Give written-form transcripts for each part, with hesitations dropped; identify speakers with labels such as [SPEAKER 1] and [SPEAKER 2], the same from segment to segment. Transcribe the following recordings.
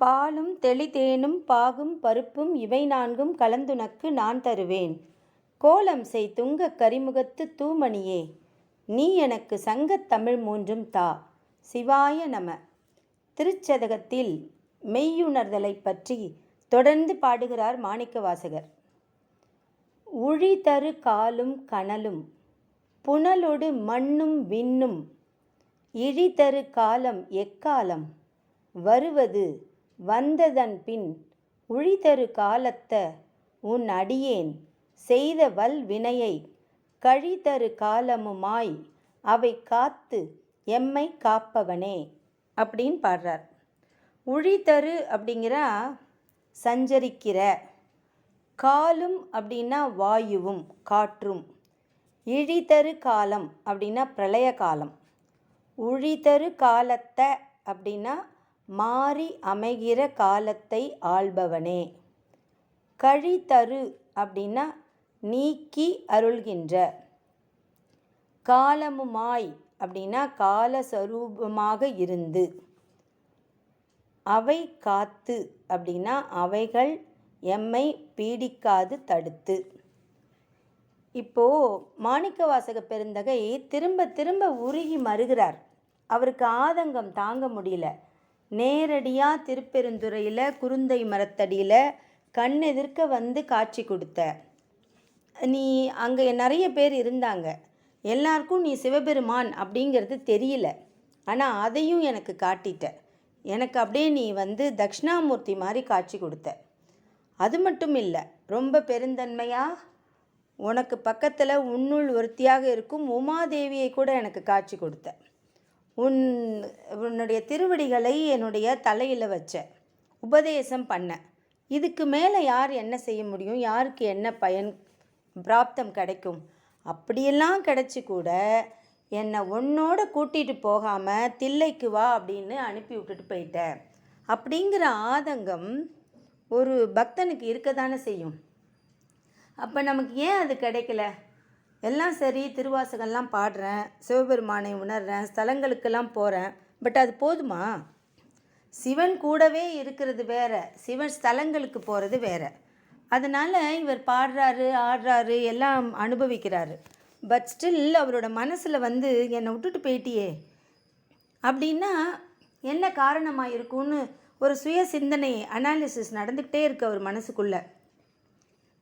[SPEAKER 1] பாலும் தெளிதேனும் பாகும் பருப்பும் இவை நான்கும் கலந்துனக்கு நான் தருவேன். கோலம் செய் துங்கக் கரிமுகத்து தூமணியே, நீ எனக்கு சங்கத் தமிழ் மூன்றும் தா. சிவாய நம. திருச்சதகத்தில் மெய்யுணர்தலை பற்றி தொடர்ந்து பாடுகிறார் மாணிக்கவாசகர். உழி தரு காலும் கனலும் புனலொடு மண்ணும் விண்ணும், இழி தரு காலம் எக்காலம் வருவது வந்ததன் பின், உழிதரு காலத்த உன் அடியேன் செய்த வல் வினையை கழிதரு காலமுமாய் அவை காத்து எம்மை காப்பவனே அப்படின்னு பாடுறார். உழிதரு அப்படிங்கிற சஞ்சரிக்கிற, காலும் அப்படின்னா வாயுவும் காற்றும், இழிதரு காலம் அப்படின்னா பிரளய காலம், உழிதரு காலத்தை அப்படின்னா மாறி அமைகிற காலத்தை ஆள்பவனே, கழிதரு அப்படின்னா நீக்கி அருள்கின்ற, காலமுமாய் அப்படின்னா காலஸ்வரூபமாக இருந்து, அவை காத்து அப்படின்னா அவைகள் எம்மை பீடிக்காது தடுத்து. இப்போது மாணிக்கவாசக பெருந்தகை திரும்ப திரும்ப உருகி மறுகிறார். அவருக்கு ஆதங்கம் தாங்க முடியல. நேரடியாக திருப்பெருந்துறையில் குருந்தை மரத்தடியில் கண்ணெதிர்க்க வந்து காட்சி கொடுத்த நீ, அங்கே நிறைய பேர் இருந்தாங்க, எல்லாருக்கும் நீ சிவபெருமான் அப்படிங்கிறது தெரியல, ஆனால் அதையும் எனக்கு காட்டிட்ட. எனக்கு அப்படியே நீ வந்து தட்சிணாமூர்த்தி மாதிரி காட்சி கொடுத்த. அது மட்டும் இல்லை, ரொம்ப பெருந்தன்மையாக உனக்கு பக்கத்தில் உன்னுள் ஒருத்தியாக இருக்கும் உமாதேவியை கூட எனக்கு காட்சி கொடுத்த. உன்னுடைய திருவடிகளை என்னுடைய தலையில் வச்ச, உபதேசம் பண்ண. இதுக்கு மேலே யார் என்ன செய்ய முடியும்? யாருக்கு என்ன பயன் பிராப்தம் கிடைக்கும்? அப்படியெல்லாம் கிடைச்சி கூட என்னை உன்னோட கூட்டிகிட்டு போகாமல் தில்லைக்கு வா அப்படின்னு அனுப்பி விட்டுட்டு போயிட்ட அப்படிங்கிற ஆதங்கம் ஒரு பக்தனுக்கு இருக்க தானே செய்யும். அப்போ நமக்கு ஏன் அது கிடைக்கல? எல்லாம் சரி, திருவாசகம்லாம் பாடுறேன், சிவபெருமானை உணர்றேன், ஸ்தலங்களுக்கெல்லாம் போகிறேன், பட் அது போதுமா? சிவன் கூடவே இருக்கிறது வேற, சிவன் ஸ்தலங்களுக்கு போகிறது வேற. அதனால் இவர் பாடுறாரு, ஆடுறாரு, எல்லாம் அனுபவிக்கிறாரு. பட் ஸ்டில் அவரோட மனசில் வந்து என்னை விட்டுட்டு போயிட்டியே அப்படின்னா என்ன காரணமாக இருக்கும்னு ஒரு சுய சிந்தனை அனாலிசிஸ் நடந்துக்கிட்டே இருக்கு அவர் மனசுக்குள்ளே.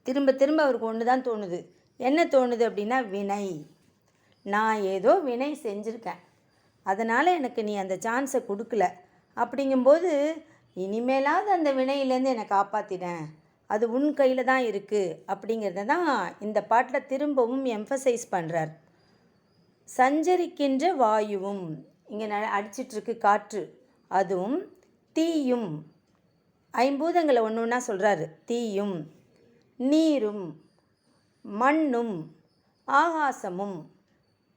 [SPEAKER 1] திரும்ப திரும்ப அவருக்கு ஒன்று தான் தோணுது. என்ன தோணுது அப்படின்னா, வினை. நான் ஏதோ வினை செஞ்சுருக்கேன், அதனால் எனக்கு நீ அந்த சான்ஸை கொடுக்கல. அப்படிங்கும்போது இனிமேலாவது அந்த வினையிலேருந்து என்னை காப்பாற்றினேன், அது உன் கையில் தான் இருக்குது அப்படிங்கிறத தான் இந்த பாட்டில் திரும்பவும் எம்ஃபசைஸ் பண்ணுறார். சஞ்சரிக்கின்ற வாயுவும், இங்கே அடிச்சிட்ருக்கு காற்று, அதுவும் தீயும், ஐம்பூதங்களை ஒன்று ஒன்றா சொல்கிறாரு. தீயும் நீரும் மண்ணும் ஆகாசமும்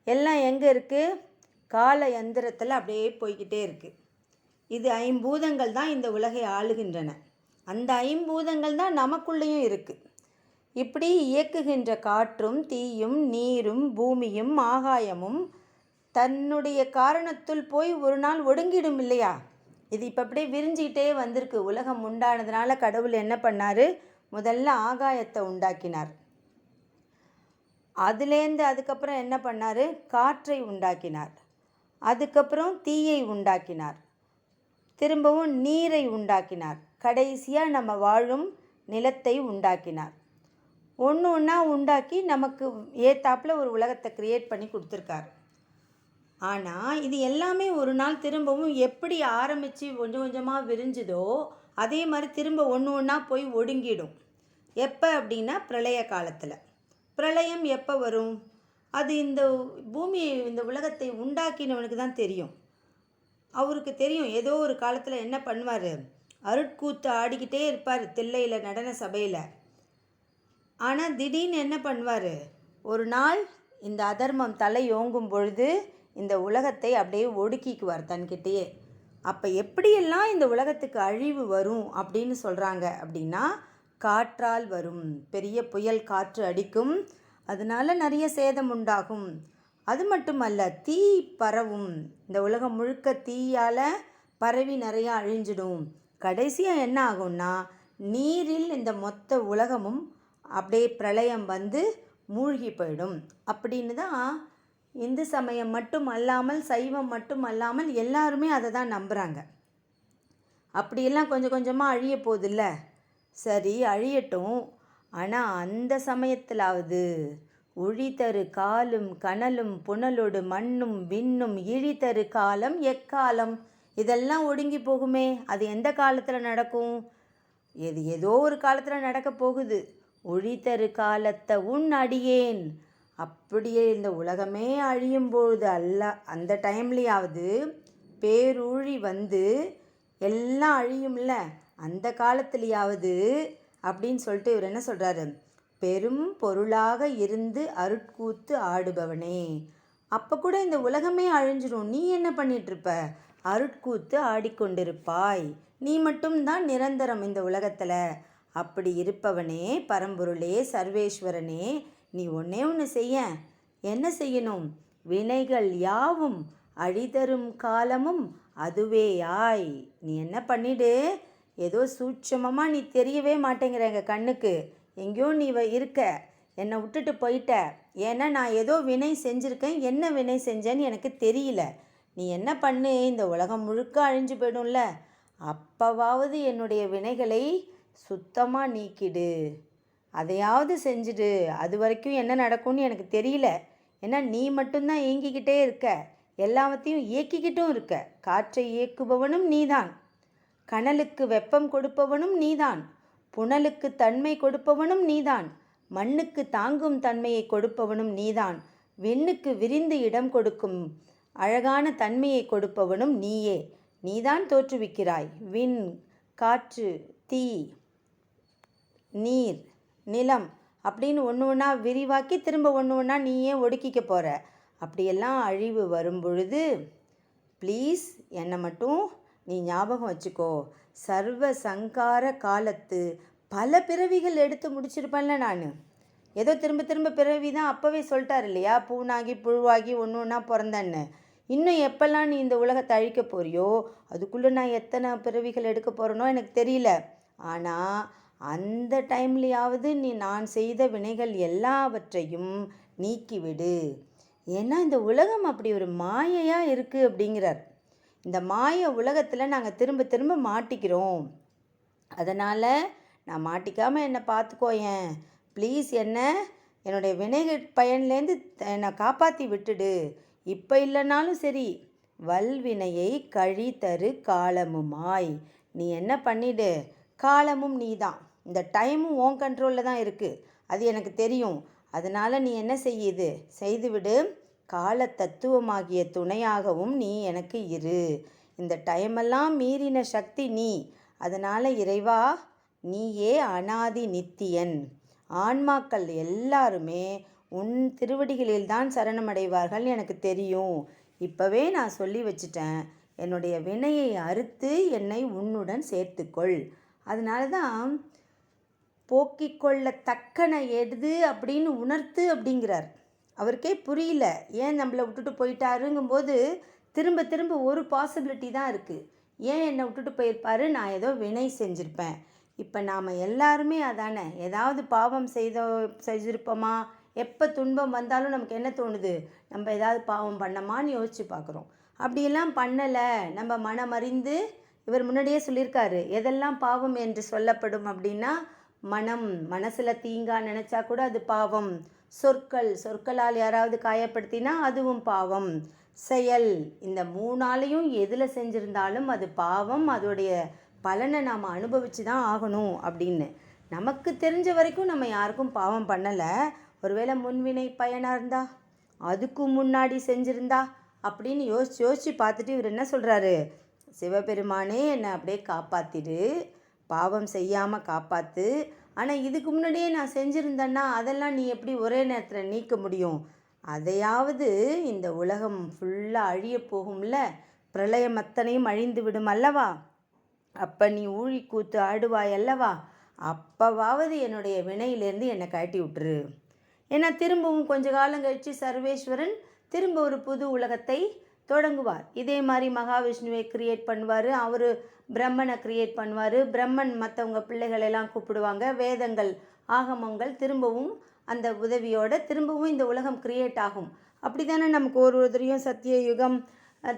[SPEAKER 1] எல்லாம் எங்கே இருக்குது? கால யந்திரத்தில் அப்படியே போய்கிட்டே இருக்குது. இது ஐம்பூதங்கள் தான் இந்த உலகை ஆளுகின்றன. அந்த ஐம்பூதங்கள் தான் நமக்குள்ளேயும் இருக்குது. இப்படி இயக்குகின்ற காற்றும் தீயும் நீரும் பூமியும் ஆகாயமும் தன்னுடைய காரணத்துள் போய் ஒரு நாள் ஒடுங்கிடும் இல்லையா? இது இப்போ அப்படியே விரிஞ்சிக்கிட்டே வந்திருக்கு. உலகம் உண்டானதுனால கடவுள் என்ன பண்ணார்? முதல்ல ஆகாயத்தை உண்டாக்கினார். அதுலேருந்து அதுக்கப்புறம் என்ன பண்ணார்? காற்றை உண்டாக்கினார். அதுக்கப்புறம் தீயை உண்டாக்கினார். திரும்பவும் நீரை உண்டாக்கினார். கடைசியாக நம்ம வாழும் நிலத்தை உண்டாக்கினார். ஒன்று ஒன்றா உண்டாக்கி நமக்கு ஏத்தாப்பில் ஒரு உலகத்தை க்ரியேட் பண்ணி கொடுத்துருக்கார். ஆனால் இது எல்லாமே ஒரு நாள் திரும்பவும் எப்படி ஆரம்பித்து கொஞ்சம் கொஞ்சமாக விரிஞ்சுதோ அதே மாதிரி திரும்ப ஒன்று ஒன்றா போய் ஒடுங்கிடும். எப்போ அப்படின்னா பிரளய காலத்தில். பிரளயம் எப்போ வரும்? அது இந்த பூமியை, இந்த உலகத்தை உண்டாக்கினவனுக்கு தான் தெரியும். அவருக்கு தெரியும் ஏதோ ஒரு காலத்தில் என்ன பண்ணுவார். அருட்கூத்து ஆடிக்கிட்டே இருப்பார் தில்லையில், நடன சபையில். ஆனால் திடீர்னு என்ன பண்ணுவார்? ஒரு நாள் இந்த அதர்மம் தலை ஓங்கும் பொழுது இந்த உலகத்தை அப்படியே ஒடுக்கிக்குவார் தன்கிட்டேயே. அப்போ எப்படியெல்லாம் இந்த உலகத்துக்கு அழிவு வரும் அப்படின்னு சொல்கிறாங்க அப்படின்னா, காற்றால் வரும். பெரிய புயல் காற்று அடிக்கும், அதனால் நிறைய சேதம் உண்டாகும். அது மட்டுமல்ல, தீ பரவும். இந்த உலகம் முழுக்க தீயால் பரவி நிறையா அழிஞ்சிடும். கடைசியாக என்ன ஆகும்னா நீரில் இந்த மொத்த உலகமும் அப்படியே பிரளயம் வந்து மூழ்கி போயிடும் அப்படின்னு தான் இந்து சமயம் மட்டும் அல்லாமல் சைவம் மட்டும் அல்லாமல் எல்லாருமே அதை தான் நம்புகிறாங்க. அப்படியெல்லாம் கொஞ்சம் கொஞ்சமாக அழிய போதில்ல. சரி, அழியட்டும். ஆனால் அந்த சமயத்திலாவது ஒழிதரு காலும் கனலும் புனலொடு மண்ணும் விண்ணும் இழிதரு காலம் எக்காலம், இதெல்லாம் ஒடுங்கி போகுமே. அது எந்த காலத்தில் நடக்கும்? ஏதோ ஒரு காலத்தில் நடக்க போகுது. ஒழிதரு காலத்தை உன் அடியேன். அப்படியே இந்த உலகமே அழியும் பொழுது அந்த டைம்லேயாவது பேரூழி வந்து எல்லாம் அழியும்ல, அந்த காலத்துலேயாவது அப்படின்னு சொல்லிட்டு இவர் என்ன சொல்கிறாரு, பெரும் பொருளாக இருந்து அருட்கூத்து ஆடுபவனே. அப்போ கூட இந்த உலகமே அழிஞ்சிடும், நீ என்ன பண்ணிகிட்ருப்ப? அருட்கூத்து ஆடிக்கொண்டிருப்பாய். நீ மட்டும்தான் நிரந்தரம் இந்த உலகத்தில். அப்படி இருப்பவனே, பரம்பொருளே, சர்வேஸ்வரனே, நீ ஒன்றே ஒன்று செய்ய. என்ன செய்யணும்? வினைகள் யாவும் அழிதரும் காலமும் அதுவேயாய். நீ என்ன பண்ணிடு? ஏதோ சூட்சமமாக நீ தெரியவே மாட்டேங்கிற எங்கள் கண்ணுக்கு. எங்கேயோ நீ இருக்க, என்னை விட்டுட்டு போயிட்ட. ஏன்னா நான் ஏதோ வினை செஞ்சுருக்கேன். என்ன வினை செஞ்சேன்னு எனக்கு தெரியல. நீ என்ன பண்ணு? இந்த உலகம் முழுக்க அழிஞ்சு போயிடும்ல, அப்போவாவது என்னுடைய வினைகளை சுத்தமாக நீக்கிடு. அதையாவது செஞ்சுடு. அது வரைக்கும் என்ன நடக்கும்னு எனக்கு தெரியல. ஏன்னா நீ மட்டும்தான் இயங்கிக்கிட்டே இருக்க, எல்லாவற்றையும் இயக்கிக்கிட்டும் இருக்க. காற்றை இயக்குபவனும் நீதான், கனலுக்கு வெப்பம் கொடுப்பவனும் நீதான், புனலுக்கு தன்மை கொடுப்பவனும் நீதான், மண்ணுக்கு தாங்கும் தன்மையை கொடுப்பவனும் நீதான், விண்ணுக்கு விரிந்து இடம் கொடுக்கும் அழகான தன்மையை கொடுப்பவனும் நீயே. நீதான் தோற்றுவிக்கிறாய். விண், காற்று, தீ, நீர், நிலம் அப்படின்னு ஒன்று ஒன்றா விரிவாக்கி திரும்ப ஒன்று ஒன்றா நீயே ஒடுக்கிக்க போகிற. அப்படியெல்லாம் அழிவு வரும் பொழுது ப்ளீஸ் என்னை மட்டும் நீ ஞாபகம் வச்சுக்கோ. சர்வ சங்கார காலத்து பல பிறவிகள் எடுத்து முடிச்சிருப்பேன்ல நான். ஏதோ திரும்ப திரும்ப பிறவி தான் அப்போவே சொல்லிட்டார் இல்லையா, பூனாகி புழுவாகி ஒன்று ஒன்றா பிறந்தேன்னு. இன்னும் எப்போல்லாம் நீ இந்த உலகத்தை அழிக்க போறியோ அதுக்குள்ளே நான் எத்தனை பிறவிகள் எடுக்க போகிறேனோ எனக்கு தெரியல. ஆனால் அந்த டைம்லையாவது நீ நான் செய்த வினைகள் எல்லாவற்றையும் நீக்கிவிடு. ஏன்னா இந்த உலகம் அப்படி ஒரு மாயையாக இருக்குது அப்படிங்கிறார். இந்த மாய உலகத்தில் நாங்கள் திரும்ப திரும்ப மாட்டிக்கிறோம். அதனால் நான் மாட்டிக்காமல் என்னை பார்த்துக்கோயேன் ப்ளீஸ். என்னுடைய வினைகள் பயன்லேருந்து என்னை காப்பாற்றி விட்டுடு. இப்போ இல்லைனாலும் சரி, வல்வினையை கழிதரு காலமுமாய். நீ என்ன பண்ணிடு? காலமும் நீ தான், இந்த டைமும் உன் கண்ட்ரோலில் தான் இருக்குது, அது எனக்கு தெரியும். அதனால் நீ என்ன செய்துவிடு. கால தத்துவமாகிய துணையாகவும் நீ எனக்கு இரு. இந்த டைமெல்லாம் மீறின சக்தி நீ. அதனால் இறைவா, நீயே அனாதி நித்தியன். ஆன்மாக்கள் எல்லாருமே உன் திருவடிகளில்தான் சரணமடைவார்கள் எனக்கு தெரியும். இப்போவே நான் சொல்லி வச்சிட்டேன், என்னுடைய வினையை அறுத்து என்னை உன்னுடன் சேர்த்துக்கொள். அதனால தான் போக்கிக்கொள்ள தக்கன எது அப்படின்னு உணர்த்து அப்படிங்கிறார். அவருக்கே புரியல, ஏன் நம்மளை விட்டுட்டு போயிட்டாருங்கும்போது திரும்ப திரும்ப ஒரு பாசிபிலிட்டி தான் இருக்குது. ஏன் என்னை விட்டுட்டு போயிருப்பாரு? நான் ஏதோ வினை செஞ்சுருப்பேன். இப்போ நாம் எல்லாருமே அதானே, ஏதாவது பாவம் செஞ்சுருப்போமா? எப்போ துன்பம் வந்தாலும் நமக்கு என்ன தோணுது? நம்ம ஏதாவது பாவம் பண்ணமான்னு யோசித்து பார்க்குறோம். அப்படியெல்லாம் பண்ணலை. நம்ம மனமறிந்து, இவர் முன்னாடியே சொல்லியிருக்காரு, எதெல்லாம் பாவம் என்று சொல்லப்படும் அப்படின்னா, மனசில் தீங்கா நினச்சா கூட அது பாவம். சொற்களால் யாராவது காயப்படுத்தினா அதுவும் பாவம். செயல், இந்த மூணாலையும் எதில் செஞ்சுருந்தாலும் அது பாவம். அதோடைய பலனை நாம் அனுபவித்து தான் ஆகணும் அப்படின்னு. நமக்கு தெரிஞ்ச வரைக்கும் நம்ம யாருக்கும் பாவம் பண்ணலை. ஒருவேளை முன்வினை பயனாக இருந்தா, அதுக்கு முன்னாடி செஞ்சுருந்தா அப்படின்னு யோசித்து பார்த்துட்டு இவர் என்ன சொல்கிறாரு, சிவபெருமானே என்னை அப்படியே காப்பாற்றிடு, பாவம் செய்யாமல் காப்பாற்று. ஆனால் இதுக்கு முன்னாடியே நான் செஞ்சுருந்தேன்னா அதெல்லாம் நீ எப்படி ஒரே நேரத்தில் நீக்க முடியும்? அதையாவது இந்த உலகம் ஃபுல்லாக அழிய போகும்ல, பிரளயம் அத்தனையும் அழிந்து விடும் அல்லவா, அப்போ நீ ஊழி கூத்து ஆடுவாய் அல்லவா, அப்போவாவது என்னுடைய வினையிலேருந்து என்னை கழட்டி விட்டுரு. ஏன்னா திரும்பவும் கொஞ்ச காலம் கழித்து சர்வேஸ்வரன் திரும்ப ஒரு புது உலகத்தை தொடங்குவார். இதே மாதிரி மகாவிஷ்ணுவை கிரியேட் பண்ணுவார். அவர் பிரம்மனை கிரியேட் பண்ணுவார். பிரம்மன் மற்றவங்க பிள்ளைகளெல்லாம் கூப்பிடுவாங்க. வேதங்கள் ஆகமங்கள் திரும்பவும் அந்த உதவியோட திரும்பவும் இந்த உலகம் கிரியேட் ஆகும். அப்படி தானே நமக்கு ஒரு ஒருத்தரையும் சத்திய யுகம்,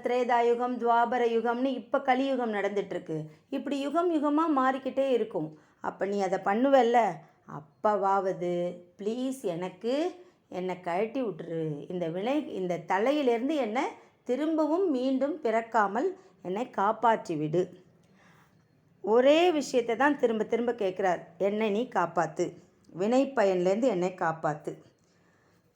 [SPEAKER 1] திரேதாயுகம், துவாபர யுகம்னு இப்போ கலியுகம் நடந்துட்டுருக்கு. இப்படி யுகம் யுகமாக மாறிக்கிட்டே இருக்கும். அப்போ நீ அதை பண்ணுவல்ல, அப்போவாவது ப்ளீஸ் என்னை கழட்டி விட்டுரு. இந்த தலையிலேருந்து என்னை திரும்பவும் மீண்டும் பிறக்காமல் என்னை காப்பாற்றி விடு. ஒரே விஷயத்தை தான் திரும்ப திரும்ப கேட்குறார். என்னை நீ காப்பாற்று, வினை பயன்லேருந்து என்னை காப்பாற்று.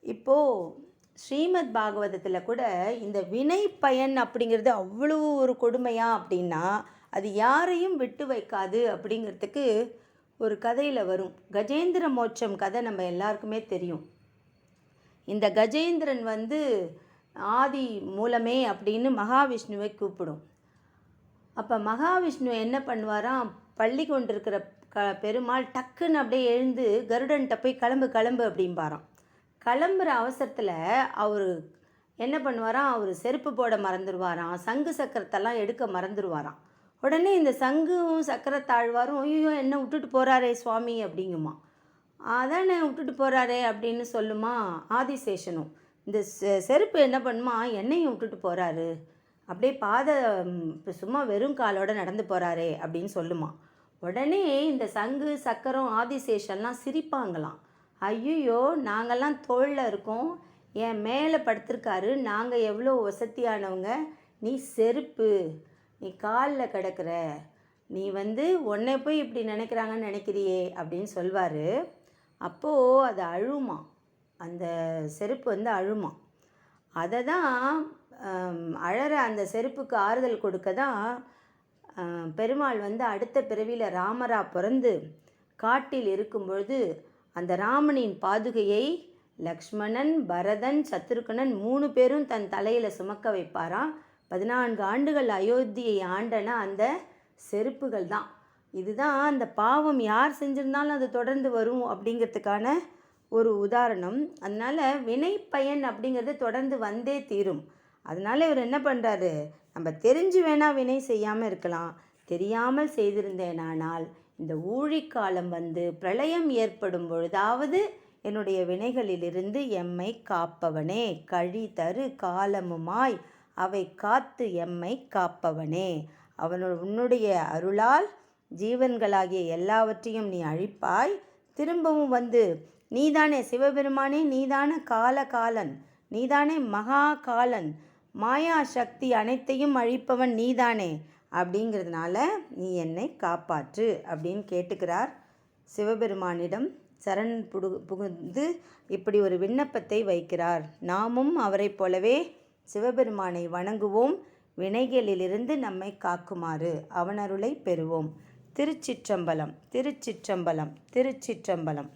[SPEAKER 1] இப்போது ஸ்ரீமத் பாகவதத்தில் கூட இந்த வினை பயன் அப்படிங்கிறது அவ்வளோ ஒரு கொடுமையா அப்படின்னா அது யாரையும் விட்டு வைக்காது அப்படிங்கிறதுக்கு ஒரு கதையில் வரும். கஜேந்திர மோட்சம் கதை நம்ம எல்லாருக்குமே தெரியும். இந்த கஜேந்திரன் ஆதி மூலமே அப்படின்னு மகாவிஷ்ணுவை கூப்பிடும். அப்போ மகாவிஷ்ணு என்ன பண்ணுவாராம், பள்ளி கொண்டிருக்கிற பெருமாள் டக்குன்னு அப்படியே எழுந்து கருடன்கிட்ட போய் கிளம்பு அப்படிம்பாராம். கிளம்புற அவசரத்தில் அவர் என்ன பண்ணுவாராம், அவர் செருப்பு போட மறந்துடுவாராம், சங்கு சக்கரத்தெல்லாம் எடுக்க மறந்துடுவாராம். உடனே இந்த சங்கும் சக்கரத்தாழ்வாரும் ஐயோ என்ன விட்டுட்டு போகிறாரே சுவாமி அப்படிங்குமா. அதானே விட்டுட்டு போகிறாரே அப்படின்னு சொல்லுமா ஆதிசேஷனும். இந்த செருப்பு என்ன பண்ணுமா, என்னையும் விட்டுட்டு போகிறாரு, அப்படியே சும்மா வெறும் காலோட நடந்து போகிறாரே அப்படின்னு சொல்லுமா. உடனே இந்த சங்கு சக்கரம் ஆதிசேஷன்லாம் சிரிப்பாங்களாம். ஐயோ நாங்கள்லாம் தோளில் இருக்கோம், என் மேலே படுத்திருக்காரு, நாங்கள் எவ்வளோ வசதியானவங்க, நீ செருப்பு, நீ காலில் கிடக்கிற, நீ உன்னை போய் இப்படி நினைக்கிறாங்கன்னு நினைக்கிறியே அப்படின்னு சொல்வார். அப்போது அது அழுமா, அந்த செருப்பு அழுமா. அதை தான் அழற அந்த செருப்புக்கு ஆறுதல் கொடுக்க தான் பெருமாள் அடுத்த பிறவியில் ராமரா பிறந்து காட்டில் இருக்கும்பொழுது அந்த ராமனின் பாதுகையை லக்ஷ்மணன், பரதன், சத்ருகனன் 3 பேரும் தன் தலையில் சுமக்க வைப்பாராம். 14 ஆண்டுகள் அயோத்தியை ஆண்டன அந்த செருப்புகள் தான். இதுதான் அந்த பாவம் யார் செஞ்சிருந்தாலும் அது தொடர்ந்து வரும் அப்படிங்கிறதுக்கான ஒரு உதாரணம். அதனால் வினை பயன் அப்படிங்கிறது தொடர்ந்து வந்தே தீரும். அதனால் இவர் என்ன பண்ணுறாரு, நம்ம தெரிஞ்சு வேணால் வினை செய்யாமல் இருக்கலாம், தெரியாமல் செய்திருந்தேனானால் இந்த ஊழிக்காலம் பிரளயம் ஏற்படும் பொழுதாவது என்னுடைய வினைகளிலிருந்து எம்மை காப்பவனே, கழி தரு காலமுமாய் அவை காத்து எம்மை காப்பவனே, உன்னுடைய அருளால் ஜீவன்களாகிய எல்லாவற்றையும் நீ அழிப்பாய். திரும்பவும் நீதானே சிவபெருமானே, நீதானே காலன், நீதானே மகா காலன், மாயா சக்தி அனைத்தையும் அழிப்பவன் நீதானே, அப்படிங்கிறதுனால நீ என்னை காப்பாற்று அப்படின்னு கேட்டுக்கிறார். சிவபெருமானிடம் சரண் புகுந்து இப்படி ஒரு விண்ணப்பத்தை வைக்கிறார். நாமும் அவரை போலவே சிவபெருமானை வணங்குவோம், வினைகளிலிருந்து நம்மை காக்குமாறு அவனருளை பெறுவோம். திருச்சிற்றம்பலம், திருச்சிற்றம்பலம், திருச்சிற்றம்பலம்.